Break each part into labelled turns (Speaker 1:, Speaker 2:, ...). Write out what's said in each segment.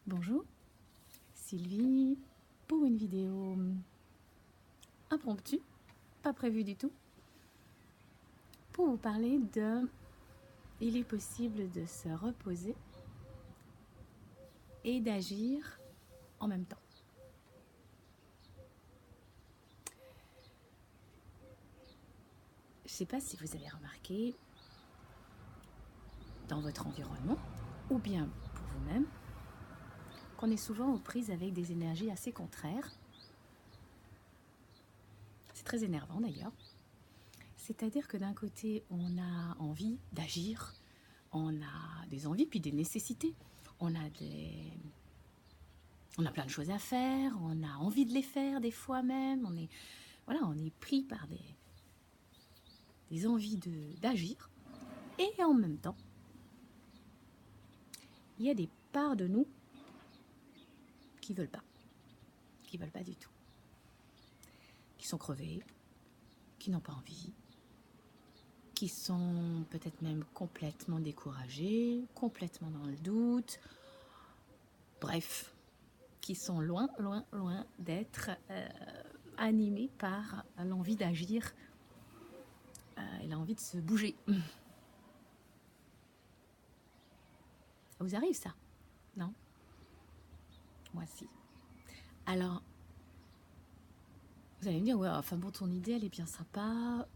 Speaker 1: Bonjour, Sylvie, pour une vidéo impromptue, pas prévue du tout, pour vous parler de il est possible de se reposer et d'agir en même temps. Je ne sais pas si vous avez remarqué dans votre environnement ou bien pour vous-même qu'on est souvent aux prises avec des énergies assez contraires. C'est très énervant d'ailleurs. C'est-à-dire que d'un côté, on a envie d'agir, on a des envies puis des nécessités, on a plein de choses à faire, on a envie de les faire des fois même, on est pris par des envies d'agir. Et en même temps, il y a des parts de nous qui veulent pas du tout, qui sont crevées, qui n'ont pas envie, qui sont peut-être même complètement découragées, complètement dans le doute, bref, qui sont loin d'être animées par l'envie d'agir et l'envie de se bouger. Ça vous arrive ça? Non? Moi si. Alors, vous allez me dire, ouais, enfin bon, ton idée, elle est bien sympa.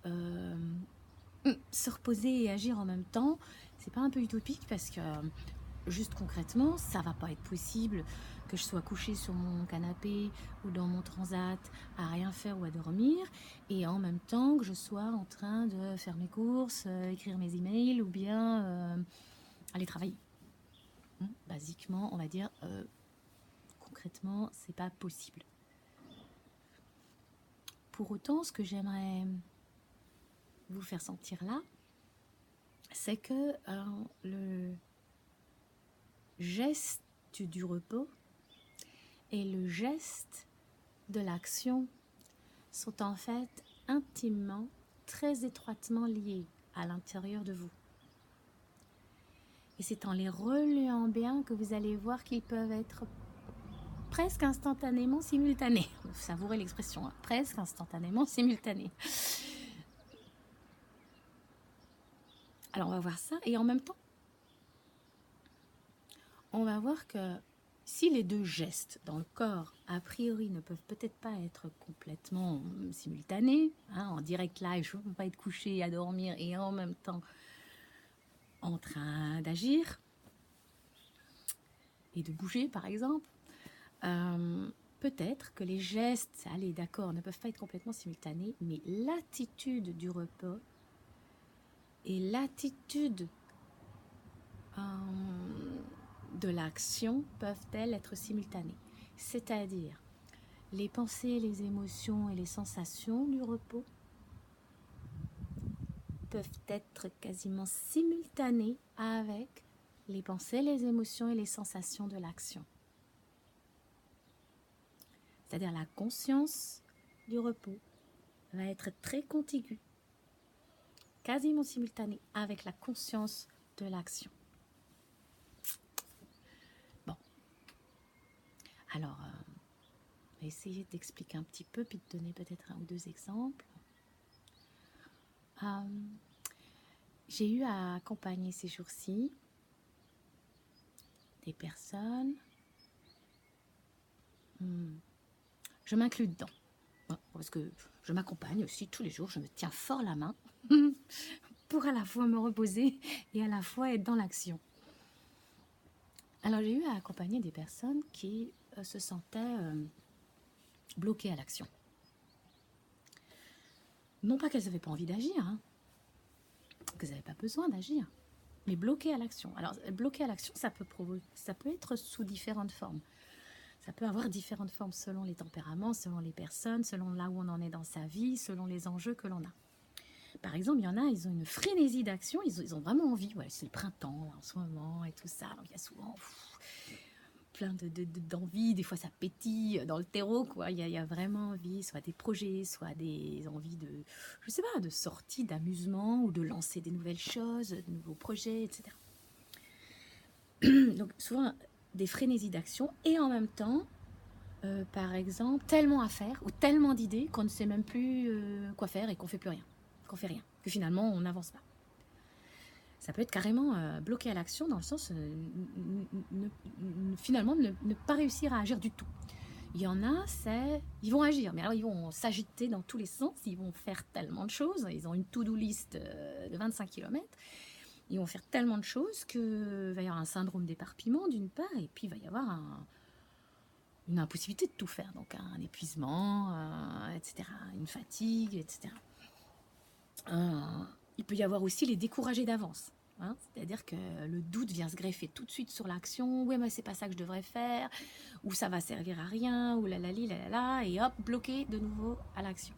Speaker 1: Se reposer et agir en même temps, c'est pas un peu utopique parce que, juste concrètement, ça va pas être possible que je sois couchée sur mon canapé ou dans mon transat à rien faire ou à dormir et en même temps que je sois en train de faire mes courses, écrire mes emails ou bien aller travailler. Basiquement, on va dire, concrètement, c'est pas possible. Pour autant, ce que j'aimerais vous faire sentir là, c'est que le geste du repos et le geste de l'action sont en fait intimement, très étroitement liés à l'intérieur de vous. Et c'est en les reliant bien que vous allez voir qu'ils peuvent être presque instantanément simultanés. Vous savourez l'expression, hein, presque instantanément simultanés. Alors on va voir ça et en même temps, on va voir que si les deux gestes dans le corps, a priori, ne peuvent peut-être pas être complètement simultanés, en direct live, je ne peux pas être couché à dormir et en même temps en train d'agir et de bouger par exemple, peut-être que les gestes, allez d'accord, ne peuvent pas être complètement simultanés, mais l'attitude du repos et l'attitude de l'action peuvent-elles être simultanées. C'est-à-dire, les pensées, les émotions et les sensations du repos peuvent être quasiment simultanées avec les pensées, les émotions et les sensations de l'action. C'est-à-dire la conscience du repos va être très contiguë, quasiment simultanée avec la conscience de l'action. Bon, alors, on va essayer d'expliquer un petit peu, puis de donner peut-être un ou deux exemples. J'ai eu à accompagner ces jours-ci des personnes, je m'inclus dedans, parce que je m'accompagne aussi tous les jours, je me tiens fort la main pour à la fois me reposer et à la fois être dans l'action. Alors j'ai eu à accompagner des personnes qui se sentaient bloquées à l'action. Non pas qu'elles n'avaient pas envie d'agir, qu'elles n'avaient pas besoin d'agir, mais bloquées à l'action. Alors bloquées à l'action, ça peut être sous différentes formes. Ça peut avoir différentes formes selon les tempéraments, selon les personnes, selon là où on en est dans sa vie, selon les enjeux que l'on a. Par exemple, il y en a, ils ont une frénésie d'action, ils ont vraiment envie. Ouais, c'est le printemps là, en ce moment et tout ça. Donc il y a souvent plein d'envie, des fois ça pétille dans le terreau, quoi. Il y a vraiment envie, soit des projets, soit des envies je sais pas, de sortie, d'amusement ou de lancer des nouvelles choses, de nouveaux projets, etc. Donc souvent, des frénésies d'action et en même temps, par exemple, tellement à faire ou tellement d'idées qu'on ne sait même plus quoi faire et qu'on fait plus rien, qu'on fait rien, que finalement on n'avance pas. Ça peut être carrément bloqué à l'action dans le sens finalement ne pas réussir à agir du tout. Il y en a, ils vont agir, mais alors ils vont s'agiter dans tous les sens, ils vont faire tellement de choses, ils ont une to-do list de 25 km, ils vont faire tellement de choses qu'il va y avoir un syndrome d'éparpillement d'une part, et puis il va y avoir une impossibilité de tout faire, donc un épuisement, etc., une fatigue, etc. Il peut y avoir aussi les découragés d'avance. Hein, c'est-à-dire que le doute vient se greffer tout de suite sur l'action. Ouais, mais c'est pas ça que je devrais faire, ou ça va servir à rien, ou la, et hop, bloqué de nouveau à l'action.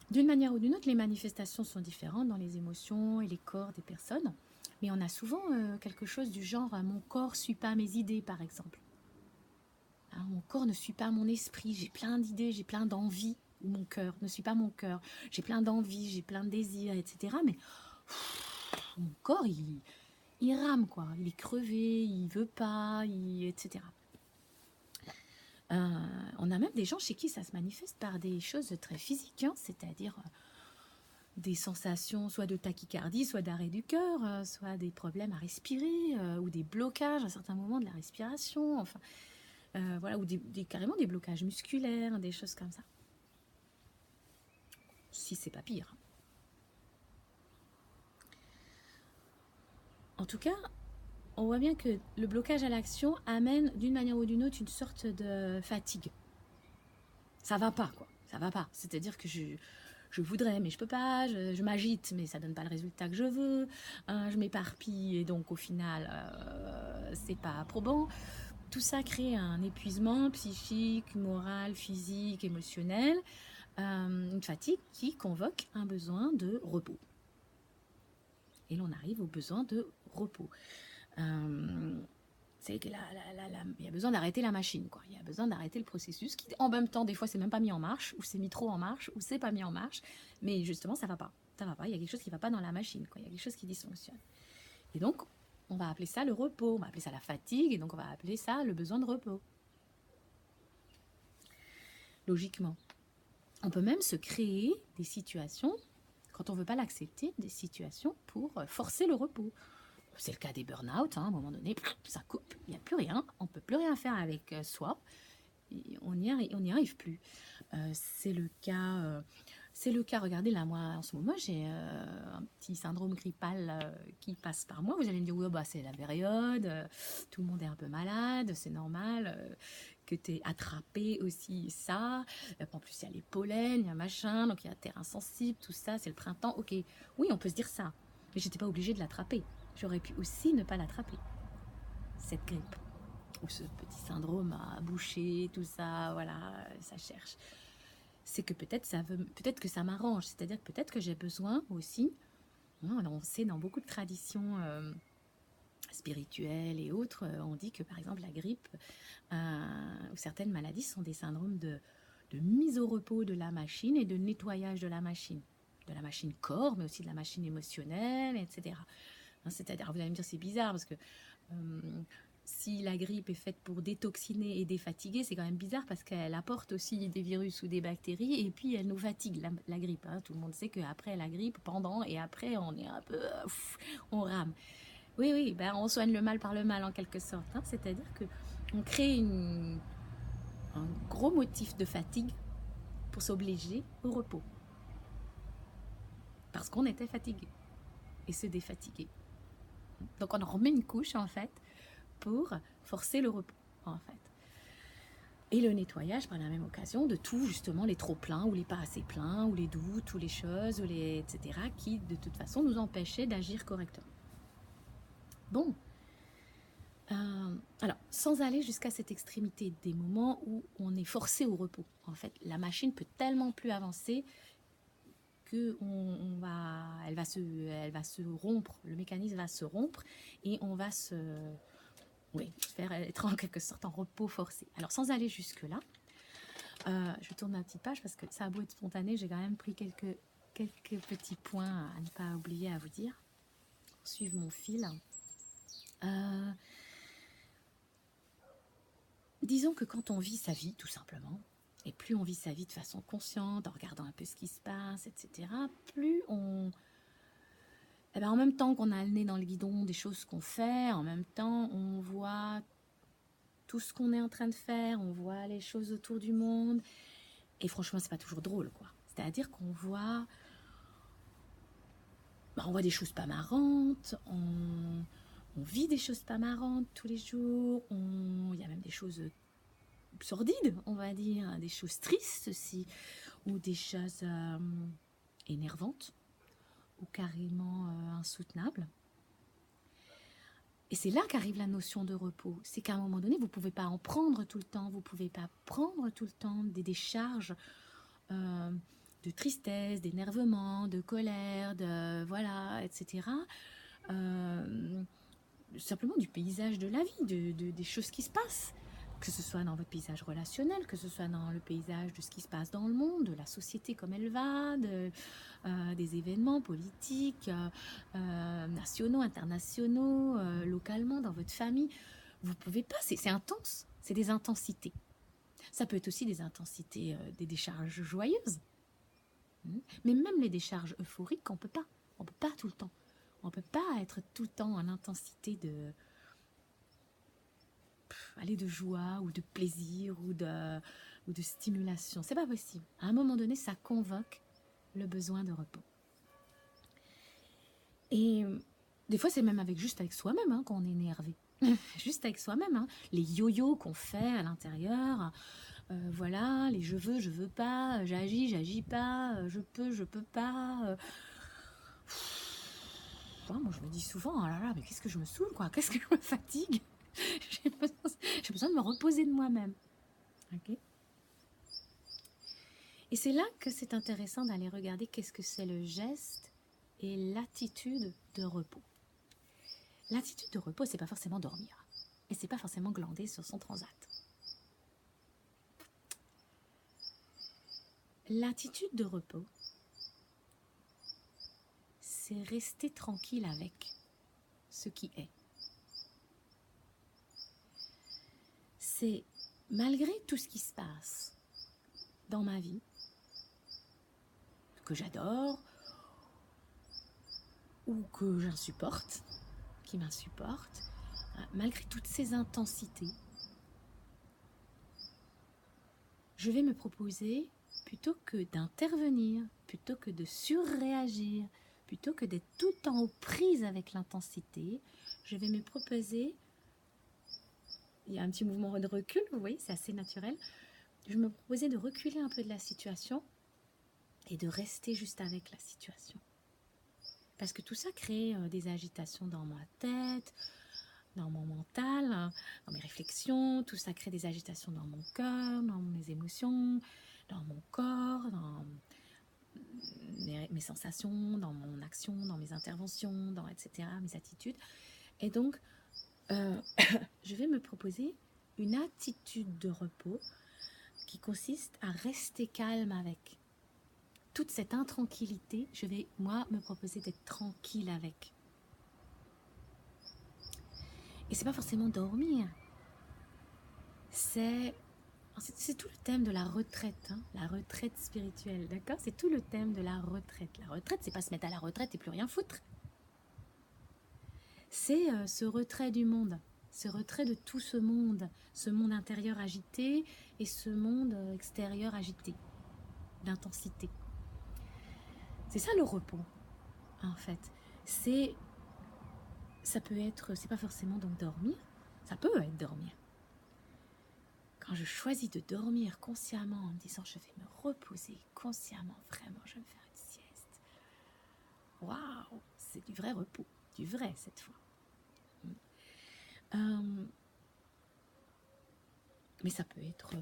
Speaker 1: D'une manière ou d'une autre, les manifestations sont différentes dans les émotions et les corps des personnes, mais on a souvent quelque chose du genre mon corps ne suit pas mes idées, par exemple. Hein, mon corps ne suit pas mon esprit, j'ai plein d'idées, j'ai plein d'envies, ou mon cœur ne suit pas mon cœur, j'ai plein d'envies, j'ai plein de désirs, etc. Mais mon corps, il rame, quoi. Il est crevé, il veut pas, etc. On a même des gens chez qui ça se manifeste par des choses très physiques, hein, c'est-à-dire des sensations soit de tachycardie, soit d'arrêt du cœur, soit des problèmes à respirer, ou des blocages à certains moments de la respiration, enfin, voilà, ou carrément des blocages musculaires, des choses comme ça. Si c'est pas pire. En tout cas, on voit bien que le blocage à l'action amène d'une manière ou d'une autre une sorte de fatigue. Ça va pas, quoi. Ça va pas. C'est-à-dire que je voudrais, mais je peux pas. Je m'agite, mais ça donne pas le résultat que je veux. Je m'éparpille et donc au final, c'est pas probant. Tout ça crée un épuisement psychique, moral, physique, émotionnel, une fatigue qui convoque un besoin de repos. Et l'on arrive au besoin de repos. C'est qu'il y a besoin d'arrêter la machine, quoi. Il y a besoin d'arrêter le processus qui, en même temps, des fois, c'est même pas mis en marche, ou c'est mis trop en marche, ou c'est pas mis en marche, mais justement, ça va pas. Ça va pas, il y a quelque chose qui va pas dans la machine, quoi. Il y a quelque chose qui dysfonctionne. Et donc, on va appeler ça le repos, on va appeler ça la fatigue, et donc on va appeler ça le besoin de repos. Logiquement. On peut même se créer des situations, quand on veut pas l'accepter, des situations pour forcer le repos. C'est le cas des burn-out, hein, à un moment donné, ça coupe, il n'y a plus rien, on ne peut plus rien faire avec soi, on n'y arrive plus. C'est le cas, regardez là, moi en ce moment, j'ai un petit syndrome grippal qui passe par moi. Vous allez me dire, oui, bah, c'est la période, tout le monde est un peu malade, c'est normal que tu aies attrapé aussi ça. En plus, il y a les pollens, il y a machin, donc il y a terrain sensible, tout ça, c'est le printemps. Ok, oui, on peut se dire ça, mais j'étais pas obligée de l'attraper. J'aurais pu aussi ne pas l'attraper, cette grippe, ou ce petit syndrome à boucher, tout ça, voilà, ça cherche. C'est que peut-être que ça m'arrange, c'est-à-dire que peut-être que j'ai besoin aussi, hein, on sait dans beaucoup de traditions spirituelles et autres, on dit que par exemple la grippe ou certaines maladies sont des syndromes de mise au repos de la machine et de nettoyage de la machine corps, mais aussi de la machine émotionnelle, etc. C'est-à-dire, vous allez me dire, c'est bizarre parce que si la grippe est faite pour détoxiner et défatiguer, c'est quand même bizarre parce qu'elle apporte aussi des virus ou des bactéries et puis elle nous fatigue, la grippe. Hein. Tout le monde sait qu'après la grippe, pendant et après, on est un peu... on rame. Oui, ben, on soigne le mal par le mal en quelque sorte. Hein. C'est-à-dire qu'on crée un gros motif de fatigue pour s'obliger au repos. Parce qu'on était fatigué et se défatiguer. Donc on en remet une couche en fait pour forcer le repos en fait. Et le nettoyage par la même occasion de tout justement les trop pleins ou les pas assez pleins ou les doutes ou les choses ou les etc. qui de toute façon nous empêchaient d'agir correctement. Bon, alors sans aller jusqu'à cette extrémité des moments où on est forcé au repos. En fait, la machine peut tellement plus avancer que elle va se rompre, le mécanisme va se rompre et on va faire être en quelque sorte en repos forcé. Alors sans aller jusque-là, je tourne ma petite page parce que ça a beau être spontané, j'ai quand même pris quelques petits points à ne pas oublier à vous dire. Suivre mon fil. Disons que quand on vit sa vie, tout simplement, et plus on vit sa vie de façon consciente, en regardant un peu ce qui se passe, etc., plus on... Eh ben, en même temps qu'on a le nez dans le guidon des choses qu'on fait, en même temps, on voit tout ce qu'on est en train de faire, on voit les choses autour du monde, et franchement, c'est pas toujours drôle, quoi. C'est-à-dire qu'on voit... on voit des choses pas marrantes, on vit des choses pas marrantes tous les jours, il y a même des choses sordides, on va dire, des choses tristes aussi, ou des choses énervantes, ou carrément insoutenables. Et c'est là qu'arrive la notion de repos. C'est qu'à un moment donné, vous ne pouvez pas en prendre tout le temps, vous ne pouvez pas prendre tout le temps des décharges de tristesse, d'énervement, de colère, voilà, etc. Simplement du paysage de la vie, des choses qui se passent. Que ce soit dans votre paysage relationnel, que ce soit dans le paysage de ce qui se passe dans le monde, de la société comme elle va, des événements politiques, nationaux, internationaux, localement, dans votre famille. Vous ne pouvez pas, c'est intense, c'est des intensités. Ça peut être aussi des intensités, des décharges joyeuses. Mais même les décharges euphoriques, on ne peut pas. On ne peut pas tout le temps. On ne peut pas être tout le temps en intensité de joie ou de plaisir ou de stimulation. C'est pas possible. À un moment donné, ça convoque le besoin de repos. Et des fois, c'est même juste avec soi-même hein, qu'on est énervé. Juste avec soi-même. Hein. Les yo-yo qu'on fait à l'intérieur. Voilà, les je veux pas, j'agis pas, je peux pas. Moi, je me dis souvent, oh là là, mais qu'est-ce que je me saoule, quoi. Qu'est-ce que je me fatigue. J'ai besoin de me reposer de moi-même. Ok. Et c'est là que c'est intéressant d'aller regarder qu'est-ce que c'est le geste et l'attitude de repos. L'attitude de repos, c'est pas forcément dormir. Et c'est pas forcément glander sur son transat. L'attitude de repos, c'est rester tranquille avec ce qui est. C'est malgré tout ce qui se passe dans ma vie, que j'adore, ou que j'insupporte, qui m'insupporte, malgré toutes ces intensités, je vais me proposer, plutôt que d'intervenir, plutôt que de surréagir, plutôt que d'être tout le temps aux prises avec l'intensité, je vais me proposer, il y a un petit mouvement de recul, vous voyez, c'est assez naturel, je vais me proposer de reculer un peu de la situation et de rester juste avec la situation. Parce que tout ça crée des agitations dans ma tête, dans mon mental, dans mes réflexions, tout ça crée des agitations dans mon cœur, dans mes émotions, dans mon corps, dans mes sensations, dans mon action, dans mes interventions, dans etc., mes attitudes. Et donc, je vais me proposer une attitude de repos qui consiste à rester calme avec toute cette intranquillité. Je vais, moi, me proposer d'être tranquille avec. Et c'est pas forcément dormir. C'est tout le thème de la retraite, hein, la retraite spirituelle, d'accord? C'est tout le thème de la retraite. La retraite, c'est pas se mettre à la retraite et plus rien foutre. C'est ce retrait du monde, ce retrait de tout ce monde intérieur agité et ce monde extérieur agité, d'intensité. C'est ça le repos, en fait. Ça peut être, c'est pas forcément donc dormir, ça peut être dormir. Quand je choisis de dormir consciemment en me disant je vais me reposer consciemment, vraiment, je vais me faire une sieste. Waouh, c'est du vrai repos, du vrai cette fois. Mais ça peut être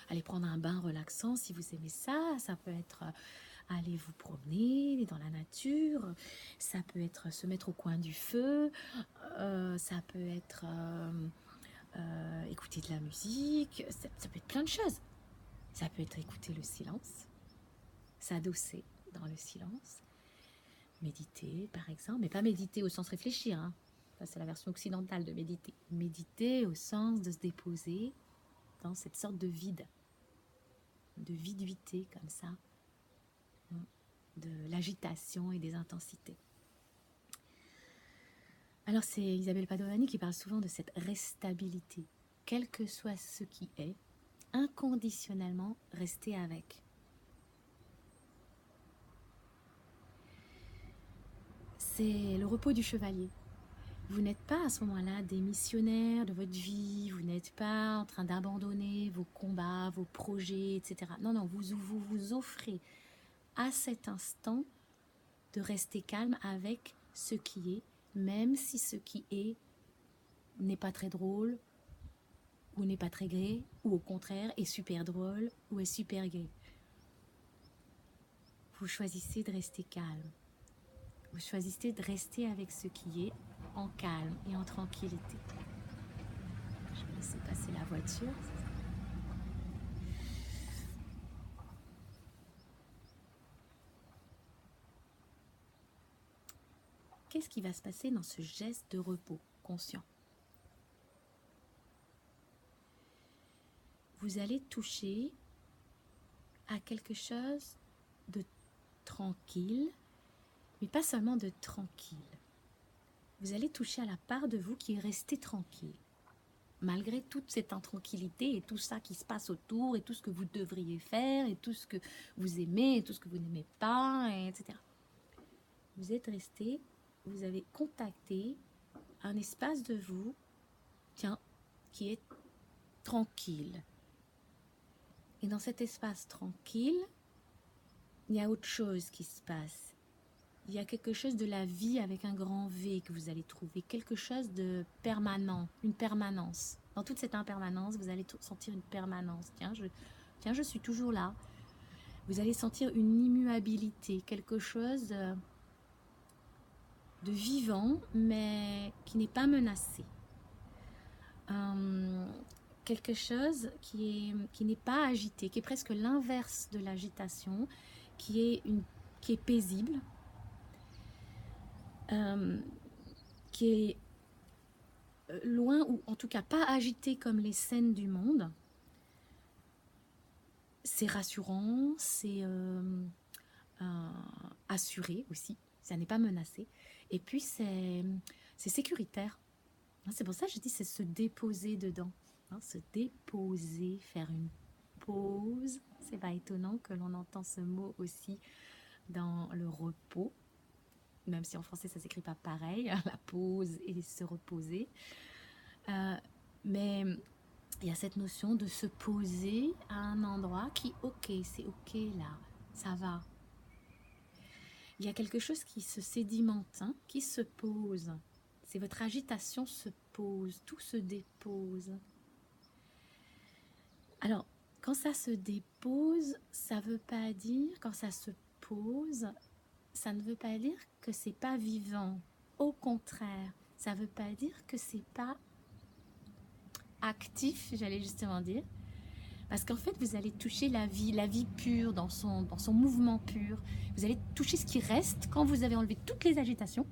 Speaker 1: aller prendre un bain relaxant si vous aimez ça. Ça peut être aller vous promener dans la nature. Ça peut être se mettre au coin du feu. Ça peut être écouter de la musique. Ça peut être plein de choses. Ça peut être écouter le silence. S'adosser dans le silence. Méditer, par exemple. Mais pas méditer au sens réfléchir, hein. Ça, c'est la version occidentale de méditer. Méditer au sens de se déposer dans cette sorte de vide, de viduité comme ça, de l'agitation et des intensités. Alors c'est Isabelle Padovani qui parle souvent de cette restabilité. Quel que soit ce qui est, inconditionnellement rester avec. C'est le repos du chevalier. Vous n'êtes pas à ce moment-là des missionnaires de votre vie, vous n'êtes pas en train d'abandonner vos combats, vos projets, etc. Non, non, vous offrez à cet instant de rester calme avec ce qui est, même si ce qui est n'est pas très drôle, ou n'est pas très gai, ou au contraire est super drôle, ou est super gai. Vous choisissez de rester calme. Vous choisissez de rester avec ce qui est en calme et en tranquillité. Je vais laisser passer la voiture. Qu'est-ce qui va se passer dans ce geste de repos conscient? Vous allez toucher à quelque chose de tranquille, mais pas seulement de tranquille. Vous allez toucher à la part de vous qui est restée tranquille, malgré toute cette intranquillité et tout ça qui se passe autour, et tout ce que vous devriez faire, et tout ce que vous aimez, et tout ce que vous n'aimez pas, etc. Vous êtes resté, vous avez contacté un espace de vous, tiens, qui est tranquille. Et dans cet espace tranquille, il y a autre chose qui se passe. Il y a quelque chose de la vie avec un grand V que vous allez trouver, quelque chose de permanent, une permanence. Dans toute cette impermanence, vous allez sentir une permanence. Tiens, je suis toujours là. Vous allez sentir une immuabilité, quelque chose de vivant, mais qui n'est pas menacé. Quelque chose qui n'est pas agité, qui est presque l'inverse de l'agitation, qui est paisible, qui est loin, ou en tout cas pas agité comme les scènes du monde. C'est rassurant, c'est assuré aussi, ça n'est pas menacé. Et puis c'est sécuritaire. C'est pour ça que je dis c'est se déposer dedans. Se déposer, faire une pause. C'est pas étonnant que l'on entend ce mot aussi dans le repos, même si en français ça s'écrit pas pareil, la pause et se reposer. Mais il y a cette notion de se poser à un endroit qui, ok, c'est ok là, ça va. Il y a quelque chose qui se sédimente, qui se pose. C'est votre agitation se pose, tout se dépose. Alors, quand ça se dépose, ça veut pas dire, quand ça se pose, ça ne veut pas dire que c'est pas vivant. Au contraire, ça veut pas dire que c'est pas actif, j'allais justement dire. Parce qu'en fait, vous allez toucher la vie pure, dans son mouvement pur. Vous allez toucher ce qui reste quand vous avez enlevé toutes les agitations,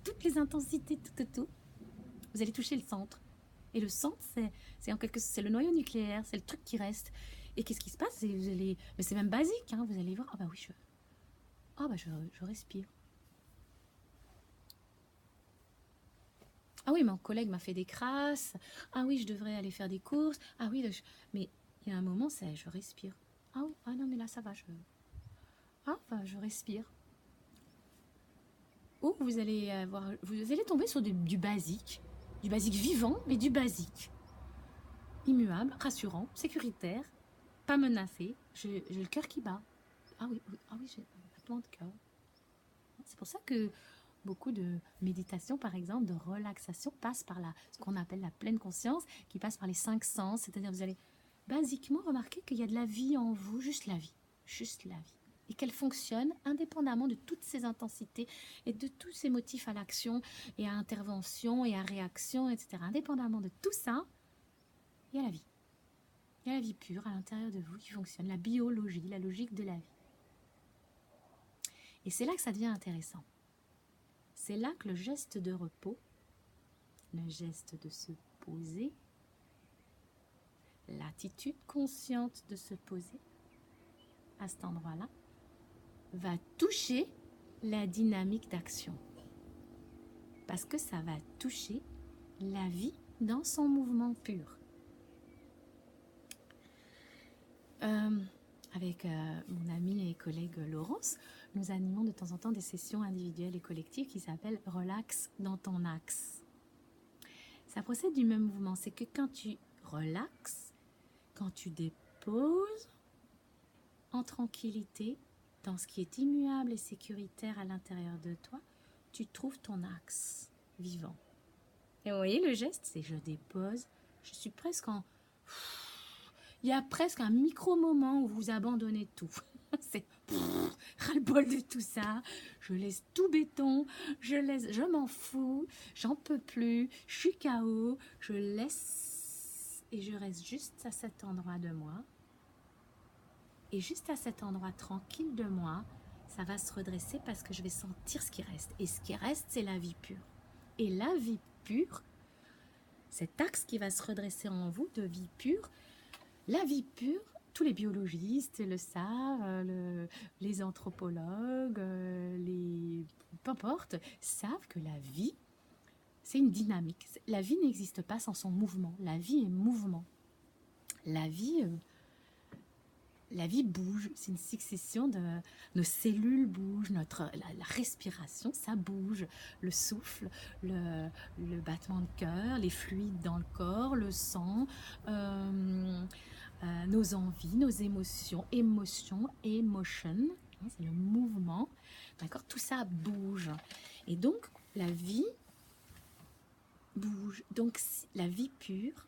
Speaker 1: toutes les intensités, tout. Vous allez toucher le centre. Et le centre, c'est le noyau nucléaire, c'est le truc qui reste. Et qu'est-ce qui se passe? Mais c'est même basique, vous allez voir, je respire. Ah oui, mon collègue m'a fait des crasses. Ah oui, je devrais aller faire des courses. Ah oui, mais il y a un moment, je respire. Ah oui, ah non, mais là, ça va, je respire. Ou vous allez tomber sur du basique vivant, mais du basique. Immuable, rassurant, sécuritaire, pas menacé. J'ai le cœur qui bat. Ah oui, j'ai un battement de cœur. C'est pour ça que beaucoup de méditation, par exemple, de relaxation, passe par ce qu'on appelle la pleine conscience, qui passe par les 5 sens. C'est-à-dire vous allez basiquement remarquer qu'il y a de la vie en vous, juste la vie. Et qu'elle fonctionne indépendamment de toutes ces intensités et de tous ces motifs à l'action et à intervention et à réaction, etc. Indépendamment de tout ça, il y a la vie. Il y a la vie pure à l'intérieur de vous qui fonctionne, la biologie, la logique de la vie. Et c'est là que ça devient intéressant. C'est là que le geste de repos le geste de se poser, l'attitude consciente de se poser à cet endroit-là va toucher la dynamique d'action. Parce que ça va toucher la vie dans son mouvement pur. Avec mon amie et collègue Laurence, nous animons de temps en temps des sessions individuelles et collectives qui s'appellent « Relax dans ton axe ». Ça procède du même mouvement, c'est que quand tu relaxes, quand tu déposes en tranquillité, dans ce qui est immuable et sécuritaire à l'intérieur de toi, tu trouves ton axe vivant. Et vous voyez, le geste, c'est je dépose, je suis presque en... Il y a presque un micro-moment où vous abandonnez tout. C'est ras-le-bol de tout ça. Je laisse tout béton, je m'en fous, j'en peux plus, je suis KO, je laisse et je reste juste à cet endroit de moi. Et juste à cet endroit tranquille de moi, ça va se redresser parce que je vais sentir ce qui reste. Et ce qui reste, c'est la vie pure. Et la vie pure, cet axe qui va se redresser en vous de vie pure, la vie pure, tous les biologistes le savent, les anthropologues, peu importe, savent que la vie, c'est une dynamique. La vie n'existe pas sans son mouvement. La vie est mouvement. La vie bouge. C'est une succession de... Nos cellules bougent, la respiration, ça bouge. Le souffle, le battement de cœur, les fluides dans le corps, le sang... nos envies, nos émotions, emotion, c'est le mouvement, d'accord, tout ça bouge. Et donc, la vie bouge. Donc, la vie pure,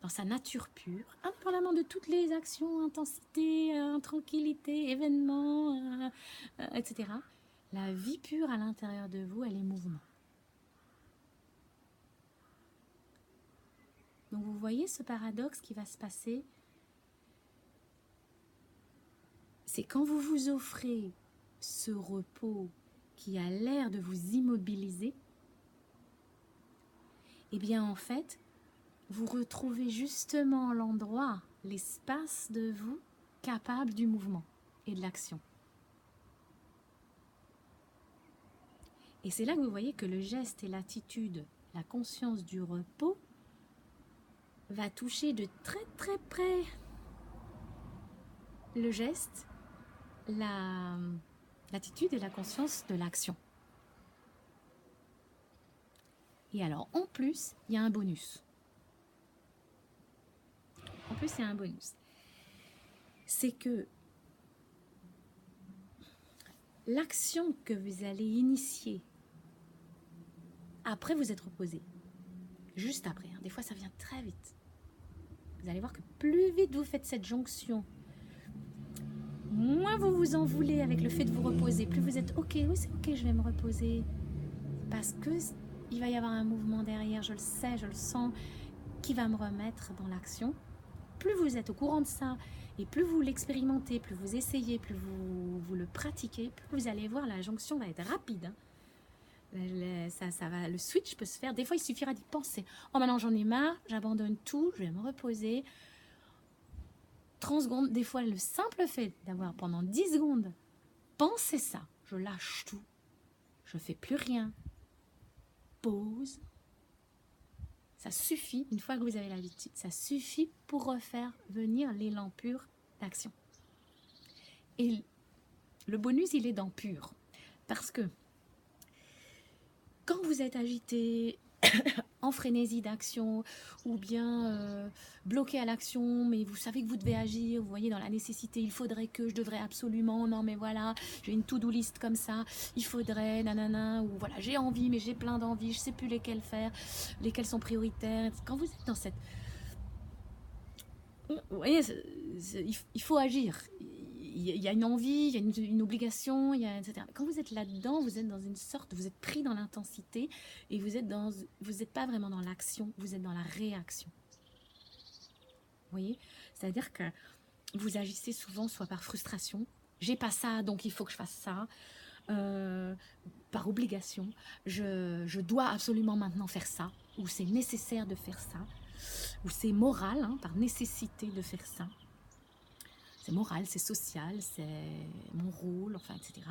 Speaker 1: dans sa nature pure, indépendamment de toutes les actions, intensité, tranquillité, événements, etc., la vie pure à l'intérieur de vous, elle est mouvement. Donc vous voyez ce paradoxe qui va se passer, c'est quand vous vous offrez ce repos qui a l'air de vous immobiliser, eh bien en fait, vous retrouvez justement l'endroit, l'espace de vous capable du mouvement et de l'action. Et c'est là que vous voyez que le geste et l'attitude, la conscience du repos, va toucher de très très près le geste, l'attitude et la conscience de l'action. Et alors, en plus, il y a un bonus. En plus, il y a un bonus. C'est que l'action que vous allez initier après vous être reposé, juste après, des fois ça vient très vite. Vous allez voir que plus vite vous faites cette jonction, moins vous vous en voulez avec le fait de vous reposer, plus vous êtes ok, oui c'est ok, je vais me reposer. Parce que il va y avoir un mouvement derrière, je le sais, je le sens, qui va me remettre dans l'action. Plus vous êtes au courant de ça, et plus vous l'expérimentez, plus vous essayez, plus vous le pratiquez, plus vous allez voir, la jonction va être rapide. Le switch peut se faire. Des fois, il suffira d'y penser. Oh, maintenant j'en ai marre, j'abandonne tout, je vais me reposer. 30 secondes, des fois, le simple fait d'avoir pendant 10 secondes pensé ça, je lâche tout, je fais plus rien, pause. Ça suffit, une fois que vous avez l'habitude, ça suffit pour refaire venir l'élan pur d'action. Et le bonus, il est dans pur. Parce que quand vous êtes agité, en frénésie d'action, ou bien bloqué à l'action, mais vous savez que vous devez agir, vous voyez dans la nécessité, il faudrait que, je devrais absolument, non mais voilà, j'ai une to-do list comme ça, il faudrait, nanana, ou voilà, j'ai envie, mais j'ai plein d'envies, je sais plus lesquelles faire, lesquelles sont prioritaires. Quand vous êtes dans cette... Vous voyez, il faut agir. Il y a une envie, il y a une obligation, etc. Quand vous êtes là-dedans, vous êtes dans une sorte, vous êtes pris dans l'intensité et vous n'êtes pas vraiment dans l'action, vous êtes dans la réaction. Vous voyez, c'est-à-dire que vous agissez souvent soit par frustration, j'ai pas ça donc il faut que je fasse ça, euh, par obligation, je dois absolument maintenant faire ça, ou c'est nécessaire de faire ça, ou c'est moral, hein, par nécessité de faire ça. C'est moral, c'est social, c'est mon rôle, enfin, etc.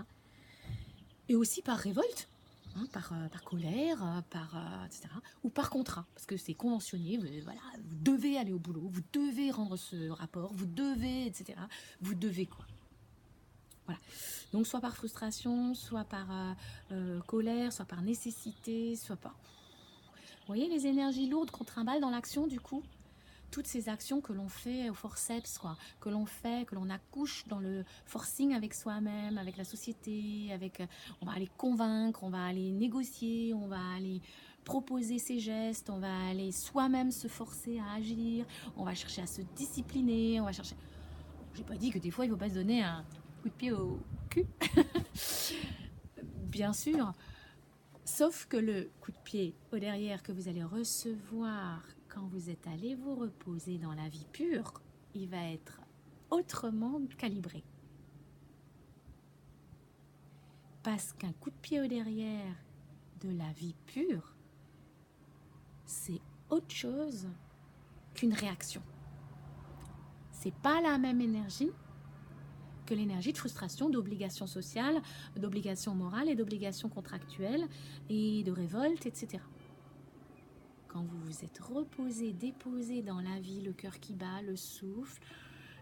Speaker 1: Et aussi par révolte, hein, par colère, etc. Ou par contrat, parce que c'est conventionné, voilà, vous devez aller au boulot, vous devez rendre ce rapport, vous devez, etc. Vous devez quoi. Voilà. Donc soit par frustration, soit par colère, soit par nécessité, soit par... Vous voyez les énergies lourdes qu'on trimballe dans l'action du coup, toutes ces actions que l'on fait au forceps, quoi, que l'on fait, que l'on accouche dans le forcing avec soi-même, avec la société, avec, on va aller convaincre, on va aller négocier, on va aller proposer ses gestes, on va aller soi-même se forcer à agir, on va chercher à se discipliner, on va chercher... J'ai pas dit que des fois il faut pas se donner un coup de pied au cul, bien sûr, sauf que le coup de pied au derrière que vous allez recevoir quand vous êtes allé vous reposer dans la vie pure, il va être autrement calibré. Parce qu'un coup de pied au derrière de la vie pure, c'est autre chose qu'une réaction. C'est pas la même énergie que l'énergie de frustration, d'obligation sociale, d'obligation morale et d'obligation contractuelle et de révolte, etc. Quand vous vous êtes reposé, déposé dans la vie, le cœur qui bat, le souffle,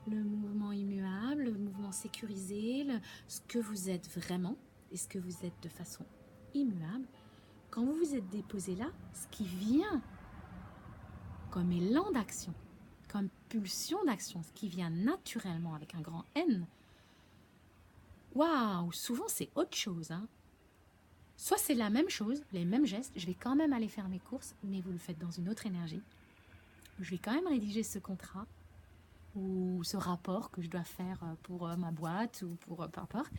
Speaker 1: le mouvement immuable, le mouvement sécurisé, ce que vous êtes vraiment et ce que vous êtes de façon immuable, quand vous vous êtes déposé là, ce qui vient comme élan d'action, comme pulsion d'action, ce qui vient naturellement avec un grand N, waouh, souvent c'est autre chose, hein. Soit c'est la même chose, les mêmes gestes, je vais quand même aller faire mes courses, mais vous le faites dans une autre énergie. Je vais quand même rédiger ce contrat ou ce rapport que je dois faire pour ma boîte ou pour peu importe.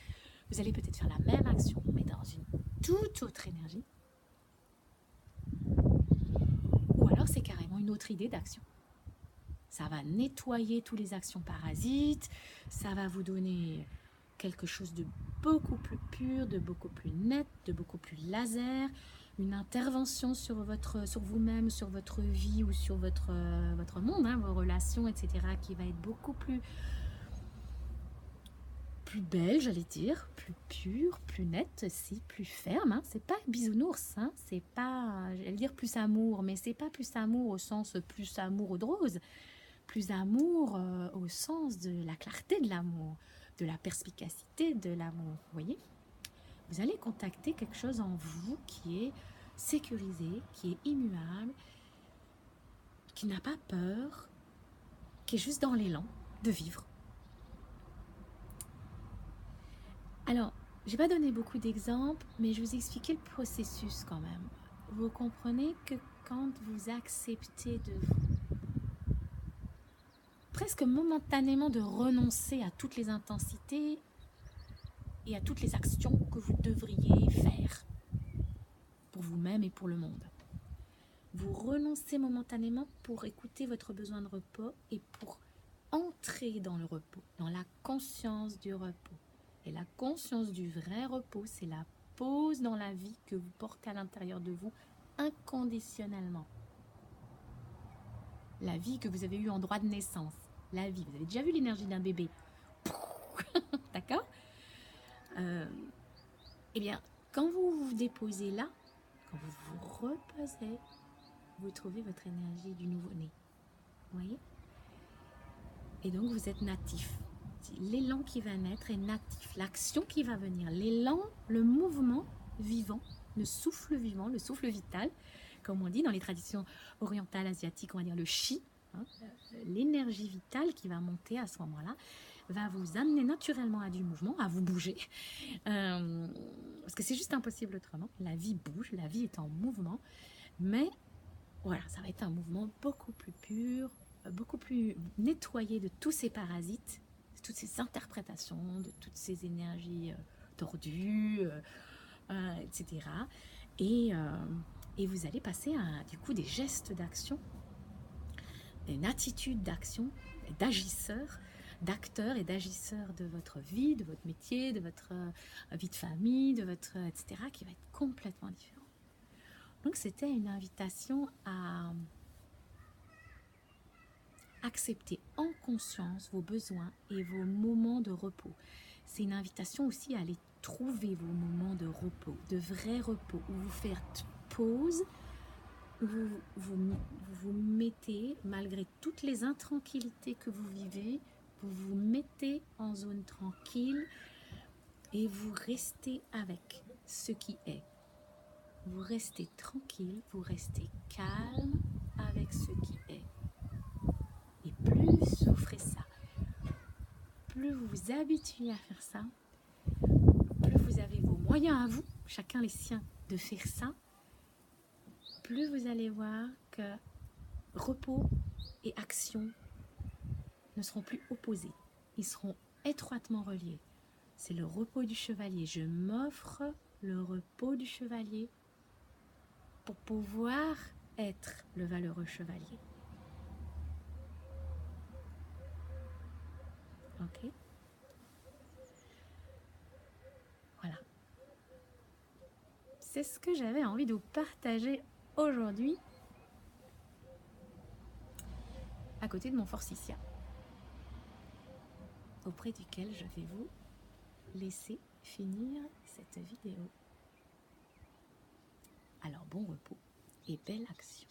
Speaker 1: Vous allez peut-être faire la même action, mais dans une toute autre énergie. Ou alors c'est carrément une autre idée d'action. Ça va nettoyer toutes les actions parasites, ça va vous donner quelque chose de beaucoup plus pur, de beaucoup plus net, de beaucoup plus laser, une intervention sur vous-même, sur votre vie ou sur votre monde, hein, vos relations, etc., qui va être beaucoup plus belle, j'allais dire, plus pure, plus nette aussi, plus ferme. Hein. C'est pas bisounours, hein. C'est pas, j'allais dire plus amour, mais c'est pas plus amour au sens plus amour de rose, plus amour au sens de la clarté de l'amour, de la perspicacité de l'amour, vous voyez. Vous allez contacter quelque chose en vous qui est sécurisé, qui est immuable, qui n'a pas peur, qui est juste dans l'élan de vivre. Alors, je n'ai pas donné beaucoup d'exemples, mais je vous ai expliqué le processus quand même. Vous comprenez que quand vous acceptez de presque momentanément de renoncer à toutes les intensités et à toutes les actions que vous devriez faire pour vous-même et pour le monde. Vous renoncez momentanément pour écouter votre besoin de repos et pour entrer dans le repos, dans la conscience du repos. Et la conscience du vrai repos, c'est la pause dans la vie que vous portez à l'intérieur de vous inconditionnellement. La vie que vous avez eue en droit de naissance. La vie, vous avez déjà vu l'énergie d'un bébé. D'accord ? Eh bien, quand vous vous déposez là, quand vous vous reposez, vous trouvez votre énergie du nouveau-né. Vous voyez ? Et donc, vous êtes natif. L'élan qui va naître est natif. L'action qui va venir, l'élan, le mouvement vivant, le souffle vivant, le souffle vital, comme on dit dans les traditions orientales, asiatiques, on va dire le chi, hein, l'énergie vitale qui va monter à ce moment-là, va vous amener naturellement à du mouvement, à vous bouger. Parce que c'est juste impossible autrement. La vie bouge, la vie est en mouvement. Mais voilà, ça va être un mouvement beaucoup plus pur, beaucoup plus nettoyé de tous ces parasites, de toutes ces interprétations, de toutes ces énergies tordues, etc. Et vous allez passer à du coup des gestes d'action, une attitude d'action, d'agisseur, d'acteur et d'agisseur de votre vie, de votre métier, de votre vie de famille, de votre etc., qui va être complètement différent. Donc c'était une invitation à accepter en conscience vos besoins et vos moments de repos. C'est une invitation aussi à aller trouver vos moments de repos, de vrai repos, où vous faites pause, où vous mettez, malgré toutes les intranquillités que vous vivez, vous vous mettez en zone tranquille et vous restez avec ce qui est. Vous restez tranquille, vous restez calme avec ce qui est. Et plus vous ferez ça, plus vous vous habituez à faire ça, plus vous avez vos moyens à vous, chacun les siens, de faire ça, plus vous allez voir que repos et action ne seront plus opposés. Ils seront étroitement reliés. C'est le repos du chevalier. Je m'offre le repos du chevalier pour pouvoir être le valeureux chevalier. Ok? Voilà. C'est ce que j'avais envie de vous partager aujourd'hui à côté de mon Forsythia, auprès duquel je vais vous laisser finir cette vidéo. Alors bon repos et belle action.